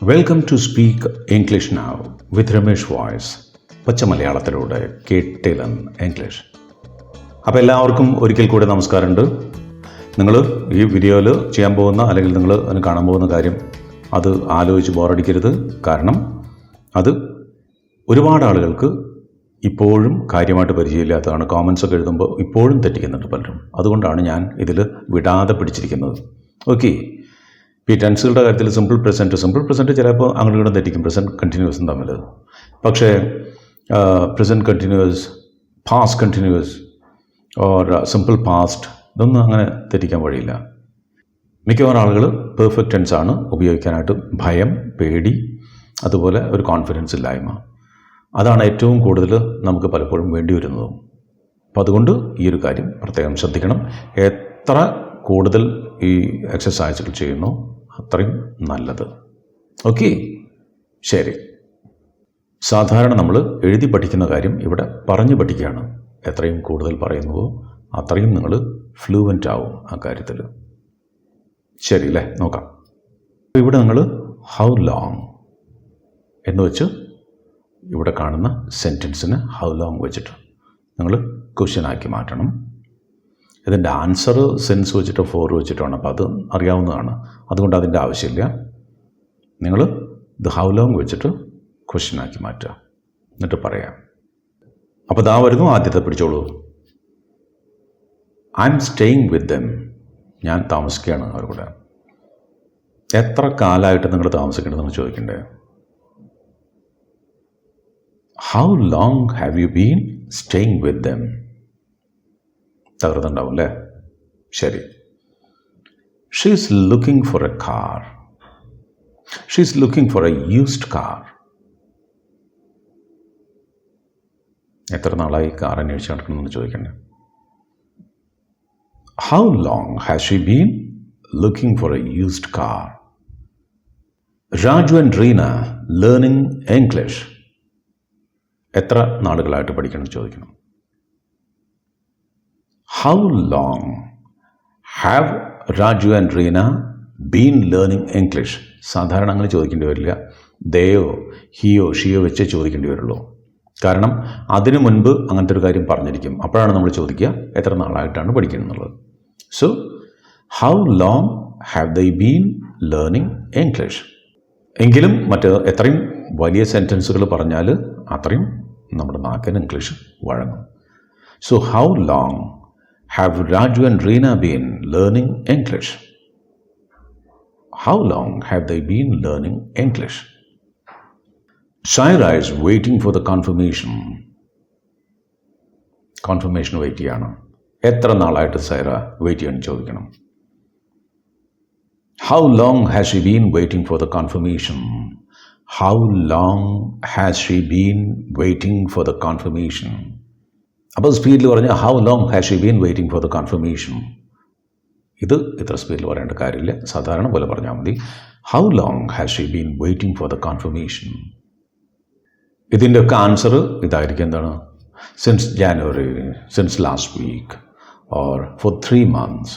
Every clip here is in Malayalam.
Welcome to speak English now with Ramesh voice. പച്ച മലയാളത്തിലൂടെ കേട്ടിലൻ ഇംഗ്ലീഷ്. അപ്പോൾ എല്ലാവർക്കും ഒരിക്കൽ കൂടെ നമസ്കാരമുണ്ട്. നിങ്ങൾ ഈ വീഡിയോയിൽ ചെയ്യാൻ പോകുന്ന അല്ലെങ്കിൽ നിങ്ങൾ അതിന് കാണാൻ പോകുന്ന കാര്യം അത് ആലോചിച്ച് ബോറടിക്കരുത്. കാരണം അത് ഒരുപാട് ആളുകൾക്ക് ഇപ്പോഴും കാര്യമായിട്ട് പരിചയമില്ലാത്തതാണ്. കോമൻസ് ഒക്കെ എഴുതുമ്പോൾ ഇപ്പോഴും തെറ്റിക്കുന്നുണ്ട് പലരും. അതുകൊണ്ടാണ് ഞാൻ ഇതിൽ വിടാതെ പിടിച്ചിരിക്കുന്നത്. ഓക്കെ, ഈ ടെൻസുകളുടെ കാര്യത്തിൽ സിമ്പിൾ പ്രസൻറ്റ് ചിലപ്പോൾ അങ്ങോട്ടും ഇങ്ങോട്ടും തെറ്റിക്കും, പ്രസൻറ്റ് കണ്ടിന്യൂസും തമ്മിൽ. പക്ഷേ present continuous, past continuous or simple past ഇതൊന്നും അങ്ങനെ തെറ്റിക്കാൻ വഴിയില്ല. മിക്കവാറും ആളുകൾ പെർഫെക്റ്റ് ടെൻസാണ് ഉപയോഗിക്കാനായിട്ട് ഭയം, പേടി, അതുപോലെ ഒരു കോൺഫിഡൻസ് ഇല്ലായ്മ. അതാണ് ഏറ്റവും കൂടുതൽ നമുക്ക് പലപ്പോഴും വേണ്ടി വരുന്നതും. അപ്പോൾ അതുകൊണ്ട് ഈ ഒരു കാര്യം പ്രത്യേകം ശ്രദ്ധിക്കണം. എത്ര കൂടുതൽ ഈ എക്സസൈസുകൾ ചെയ്യുന്നു അത്രയും നല്ലത്. ഓക്കെ, ശരി. സാധാരണ നമ്മൾ എഴുതി പഠിക്കുന്ന കാര്യം ഇവിടെ പറഞ്ഞു പഠിക്കുകയാണ്. എത്രയും കൂടുതൽ പറയുന്നുവോ അത്രയും നിങ്ങൾ ഫ്ലൂവൻ്റ് ആവും ആ കാര്യത്തിൽ. ശരി അല്ലേ? നോക്കാം. ഇവിടെ നിങ്ങൾ ഹൗ ലോങ് എന്ന് വെച്ച് ഇവിടെ കാണുന്ന സെൻറ്റൻസിന് ഹൗ ലോങ് വെച്ചിട്ട് നിങ്ങൾ ക്വസ്റ്റ്യനാക്കി മാറ്റണം. ഇതിൻ്റെ ആൻസർ സെൻസ് വെച്ചിട്ടോ ഫോർ വെച്ചിട്ടാണ്. അപ്പോൾ അത് അറിയാവുന്നതാണ്, അതുകൊണ്ട് അതിൻ്റെ ആവശ്യമില്ല. നിങ്ങൾ ഇത് ഹൗ ലോങ് വെച്ചിട്ട് ക്വസ്റ്റ്യനാക്കി മാറ്റുക, എന്നിട്ട് പറയാം. അപ്പോൾ ഇതാ വരുന്നു, ആദ്യത്തെ പിടിച്ചോളൂ. I'm staying with them. ഞാൻ താമസിക്കുകയാണ് അവർ കൂടെ. എത്ര കാലമായിട്ട് നിങ്ങൾ താമസിക്കണമെന്ന് ചോദിക്കണ്ടേ? How long have you been staying with them? തകർന്നുണ്ടാവും അല്ലേ? ശരി. She is looking for a car. She is looking for a used car. എത്ര നാളായി കാർ അന്വേഷിച്ച് നടക്കണമെന്ന് ചോദിക്കണ്ടേ? How long has she been looking for a used car? Raju and Reena learning English. എത്ര നാളുകളായിട്ട് പഠിക്കണം ചോദിക്കണം. How long have Raju and Reena been learning English? സാധാരണ അങ്ങനെ ചോദിക്കേണ്ടി വരില്ല. ദയോ, ഹിയോ, ഷിയോ വെച്ചേ ചോദിക്കേണ്ടി വരുള്ളൂ. കാരണം അതിനു മുൻപ് അങ്ങനത്തെ ഒരു കാര്യം പറഞ്ഞിരിക്കും. അപ്പോഴാണ് നമ്മൾ ചോദിക്കുക എത്ര നാളായിട്ടാണ് പഠിക്കുന്നത്. So how long have they been learning English? എങ്കിലും മറ്റ് എത്രയും വലിയ സെൻറ്റൻസുകൾ പറഞ്ഞാൽ അത്രയും നമ്മുടെ നാക്കിന് ഇംഗ്ലീഷ് വഴങ്ങും. So how long have Raju and Reena been learning English? How long have they been learning English? Shaira is waiting for the confirmation. Confirmation wait ചെയ്യണം. എത്ര നാളായിട്ട് സൈറ വെയിറ്റ് ചെയ്യാൻ ചോദിക്കണം. How long has she been waiting for the confirmation? How long has she been waiting for the confirmation? അപ്പോൾ സ്പീഡിൽ പറഞ്ഞാൽ how long has she been waiting for the confirmation. ഇത് ഇത്ര സ്പീഡിൽ പറയേണ്ട കാര്യമില്ല, സാധാരണ പോലെ പറഞ്ഞാൽ മതി. How long has she been waiting for the confirmation. ഇതിൻ്റെ ഒക്കെ ആൻസർ ഇതായിരിക്കും. എന്താണ്? Since January, since last week, or for 3 months.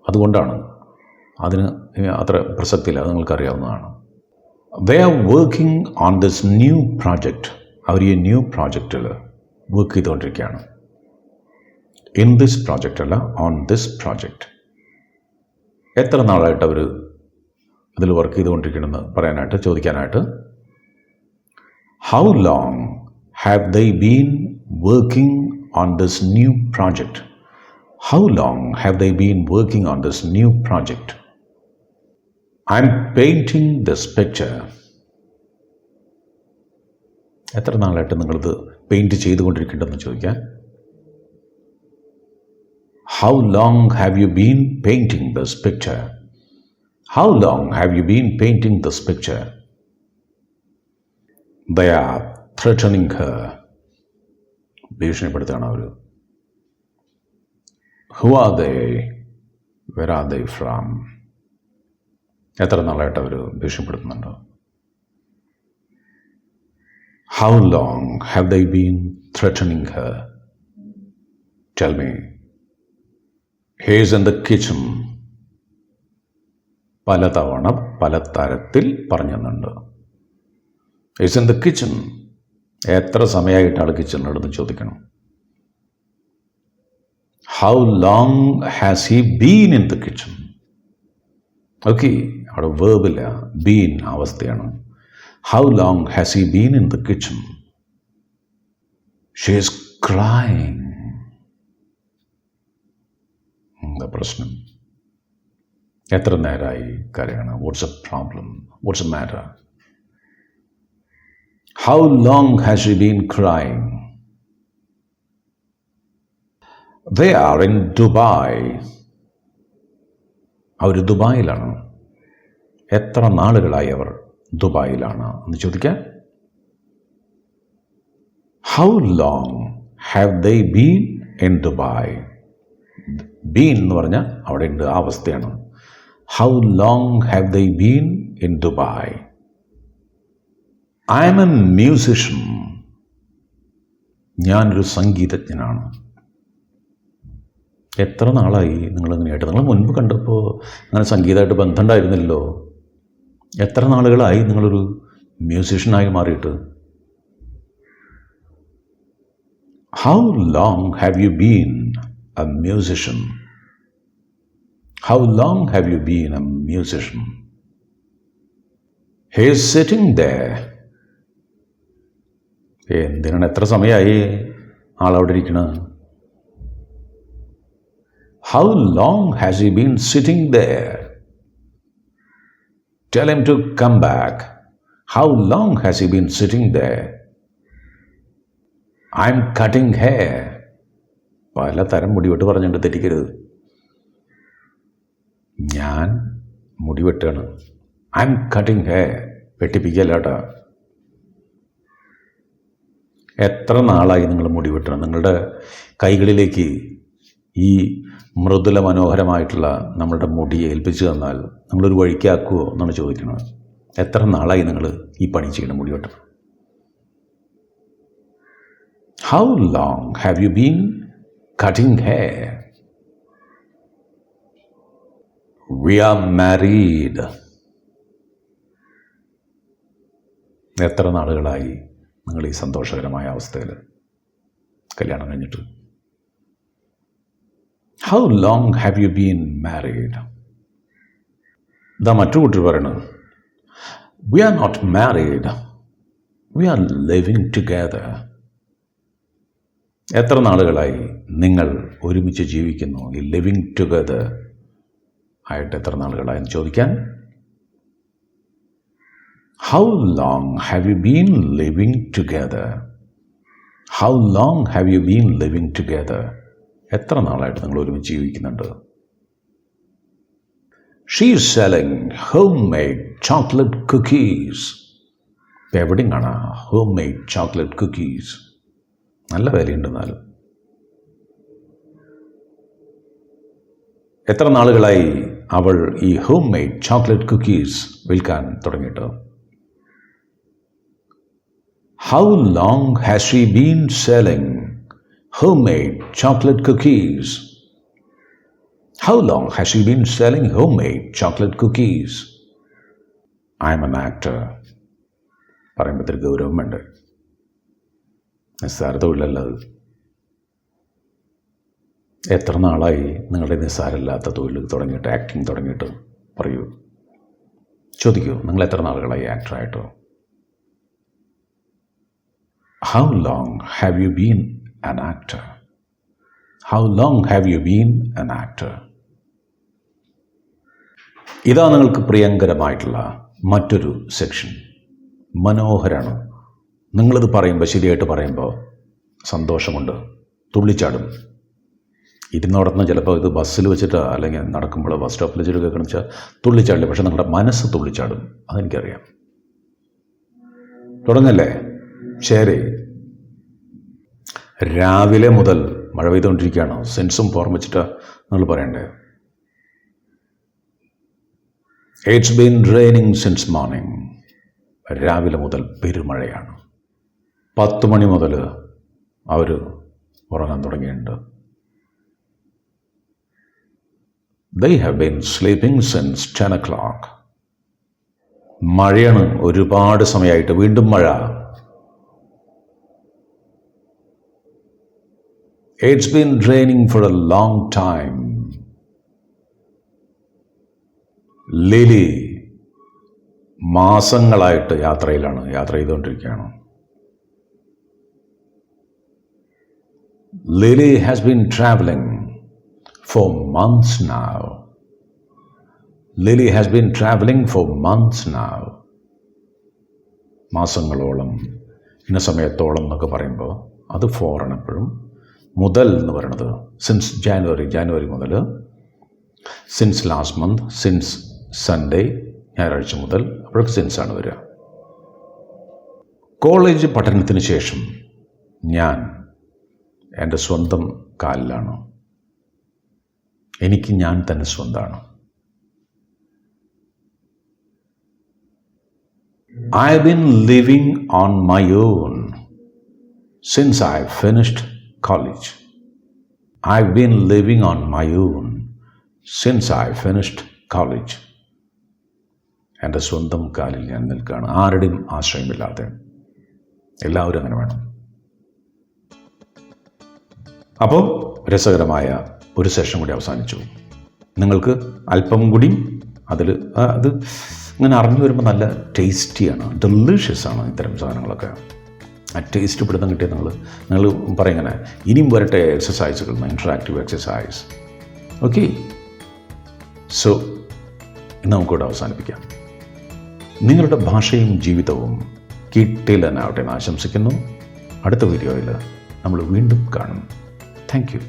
അതുകൊണ്ടാണ് അതിന് അത്ര പ്രസക്തിയില്ല, അത് നിങ്ങൾക്കറിയാവുന്നതാണ്. They are working on this new project. അവർ ഈ ന്യൂ പ്രോജക്റ്റിൽ വർക്ക് ചെയ്തുകൊണ്ടിരിക്കുകയാണ്. ഇൻ ദിസ് പ്രോജക്റ്റ് അല്ല, ഓൺ ദിസ് പ്രോജക്റ്റ്. എത്ര നാളായിട്ട് അവർ അതിൽ വർക്ക് ചെയ്തുകൊണ്ടിരിക്കണമെന്ന് പറയാനായിട്ട് ചോദിക്കാനായിട്ട് how long have they been working on this new project? How long have they been working on this new project? I'm painting this picture. എത്ര നാളായിട്ട് നിങ്ങളിത് പെയിൻറ്റ് ചെയ്തുകൊണ്ടിരിക്കേണ്ടതെന്ന് ചോദിക്കാൻ how long have you been painting this picture? How long have you been painting this picture? They are threatening her. ഭീഷണിപ്പെടുത്തുകയാണ് അവർ. Who are they? Where are they from? എത്ര നാളായിട്ട് അവർ ഭീഷണിപ്പെടുത്തുന്നുണ്ടോ? How long have they been threatening her? Tell me. He is in the kitchen. പലതവണ പല തരത്തിൽ പറഞ്ഞെന്നുണ്ട്. It's in the kitchen. എത്ര സമയമായിട്ട് ആൾ കിച്ചണിലെടുത്ത് ചോദിക്കണം. How long has he been in the kitchen? Okay, അവിടെ വേർബില്ല, ബീൻ അവസ്ഥയാണ്. How long has he been in the kitchen? She is crying. എന്താ പ്രശ്നം? എത്ര നേരമായി കരയാണ്? What's a problem? What's a matter? How long has she been crying? They are in Dubai. അവർ ദുബായിലാണ്. എത്ര നാളുകളായി അവർ ദുബായിലാണ് എന്ന് ചോദിക്കാം. How long have they been in Dubai? Been എന്ന് പറഞ്ഞാൽ അവിടെ ഉണ്ട്, ആ അവസ്ഥയാണ്. How long have they been in Dubai? I am a musician. ഞാനൊരു സംഗീതജ്ഞനാണ്. എത്ര നാളായി നിങ്ങളിങ്ങനെയായിട്ട്? നിങ്ങൾ മുൻപ് കണ്ടപ്പോൾ അങ്ങനെ സംഗീതമായിട്ട് ബന്ധമുണ്ടായിരുന്നില്ലല്ലോ. എത്ര നാളുകളായി നിങ്ങളൊരു മ്യൂസിഷ്യനായി മാറിയിട്ട്? How long have you been a musician? How long have you been a musician? He is sitting there. എന്തിനാണ് എത്ര സമയമായി ആളവിടെ ഇരിക്കണത്? How long has he been sitting there? Tell him to come back. How long has he been sitting there? I'm cutting hair. പലതരം മുടിവെട്ട് പറഞ്ഞിട്ട് തെറ്റിക്കരുത്. ഞാൻ മുടിവെട്ടാണ്. I'm cutting hair. വെട്ടിപ്പിക്കല്ലാട്ടാ. എത്ര നാളായി നിങ്ങൾ മുടിവെട്ടണം? നിങ്ങളുടെ കൈകളിലേക്ക് ഈ മൃദുല മനോഹരമായിട്ടുള്ള നമ്മളുടെ മുടിയെ ഏൽപ്പിച്ചു തന്നാൽ നമ്മളൊരു വഴിക്കാക്കുമോ എന്നാണ് ചോദിക്കുന്നത്. എത്ര നാളായി നിങ്ങൾ ഈ പണി ചെയ്യണം, മുടിവെട്ടണം? How long have you been cutting hair? We are married. എത്ര നാളുകളായി നിങ്ങൾ ഈ സന്തോഷകരമായ അവസ്ഥയിൽ കല്യാണം കഴിഞ്ഞിട്ട്? How long have you been married? ഇതാ മറ്റു കൂട്ടർ പറയണത്. We are not married. We are living together. എത്ര നാളുകളായി നിങ്ങൾ ഒരുമിച്ച് ജീവിക്കുന്നു? ഈ ലിവിങ് ടുഗദർ ആയിട്ട് എത്ര നാളുകളായി എന്ന് ചോദിക്കാൻ. How long have you been living together? How long have you been living together? എത്ര നാളായിട്ട് നിങ്ങൾ ഒരുമിച്ച് ജീവിക്കുന്നുണ്ട്? She is selling homemade chocolate cookies. ഇപ്പം എവിടെയാണ് homemade chocolate cookies? നല്ല വിലയുണ്ടെന്നാലും. എത്ര നാളുകളായി അവൾ ഈ homemade chocolate cookies വിൽക്കാൻ തുടങ്ങിയിട്ട്? How long has she been selling homemade chocolate cookies? How long has she been selling homemade chocolate cookies? I am an actor. പറയുമ്പോൾ ഗൗരവം വേണ്ട. നിസ്സാര തൊഴിലല്ലത്. എത്ര നാളായി നിങ്ങളുടെ നിസ്സാരമില്ലാത്ത തൊഴിൽ തുടങ്ങിയിട്ട്, ആക്ടിങ് തുടങ്ങിയിട്ട്? പറയൂ, ചോദിക്കൂ. നിങ്ങൾ എത്ര നാളുകളായി ആക്ടറായിട്ടോ? How long have you been an actor? How long have you been an actor? ഇതാ നിങ്ങൾക്ക് പ്രിയങ്കരമായിട്ടുള്ള മറ്റൊരു സെക്ഷൻ. മനോഹരാണ്. നിങ്ങളിത് പറയുമ്പോൾ, ശരിയായിട്ട് പറയുമ്പോൾ സന്തോഷമുണ്ട്, തുള്ളിച്ചാടും. ഇരുന്നോടന്ന് ചിലപ്പോൾ ഇത് ബസ്സിൽ വെച്ചിട്ട് അല്ലെങ്കിൽ നടക്കുമ്പോൾ ബസ് സ്റ്റോപ്പിൽ വെച്ചിട്ട് കേൾക്കണം വെച്ചാൽ തുള്ളിച്ചാടില്ല. പക്ഷെ നിങ്ങളുടെ മനസ്സ് തുള്ളിച്ചാടും. അതെനിക്കറിയാം. തുടങ്ങല്ലേ? ശരി. രാവിലെ മുതൽ മഴ പെയ്തുകൊണ്ടിരിക്കുകയാണ്. സെൻസും ഫോർം വെച്ചിട്ട് നിങ്ങൾ പറയണ്ടേ. It's been raining since morning. രാവിലെ മുതൽ പെരുമഴയാണ്. 10 മണി മുതൽ അവർ ഉറങ്ങാൻ തുടങ്ങിയിട്ടുണ്ട്. They have been sleeping since 10 o'clock. മഴയാണ്, ഒരുപാട് സമയമായിട്ട് വീണ്ടും മഴ. It's been raining for a long time. Lily മാസങ്ങളായിട്ട് യാത്ര ചെയ്തുകൊണ്ടിരിക്കുകയാണ്. Lily has been traveling for months now. Lily has been traveling for months now. മാസങ്ങളോളം, ഇന്ന സമയത്തോളം എന്നൊക്കെ പറയുമ്പോൾ അത് ഫോറാണ്. എപ്പോഴും മുതൽ എന്ന് പറയുന്നത് സിൻസ് ജാനുവരി മുതൽ, since last month, since Sunday, ഞായറാഴ്ച മുതൽ, അപ്പോഴൊക്കെ സിൻസാണ് വരിക. കോളേജ് പഠനത്തിന് ശേഷം ഞാൻ എൻ്റെ സ്വന്തം കാലിലാണ്. എനിക്ക് ഞാൻ തന്നെ സ്വന്തമാണ്. I've been living on my own since I finished college. I've been living on my own since I finished college. എൻ്റെ സ്വന്തം കാലിൽ ഞാൻ നിൽക്കുകയാണ്, ആരുടെയും ആശ്രയമില്ലാതെ. എല്ലാവരും അങ്ങനെ വേണം. അപ്പോൾ രസകരമായ ഒരു സെഷൻ കൂടി അവസാനിച്ചു. നിങ്ങൾക്ക് അല്പം കൂടി അത് ഇങ്ങനെ അറിഞ്ഞു വരുമ്പോൾ നല്ല ടേസ്റ്റിയാണ്, ഡെലിഷ്യസ് ആണ് ഇത്തരം സാധനങ്ങളൊക്കെ. ആ ടേസ്റ്റ് പിടുത്തം കിട്ടിയ നിങ്ങൾ പറയുങ്ങനെ ഇനിയും വരട്ടെ എക്സസൈസുകൾ, ഇൻട്രാക്റ്റീവ് എക്സസൈസ്. ഓക്കെ, സോ ഇന്ന് നമുക്കിവിടെ അവസാനിപ്പിക്കാം. നിങ്ങളുടെ ഭാഷയും ജീവിതവും കിട്ടില്ലെന്നാവട്ടെ എന്ന് ആശംസിക്കുന്നു. അടുത്ത വീഡിയോയിൽ നമ്മൾ വീണ്ടും കാണും. Thank you.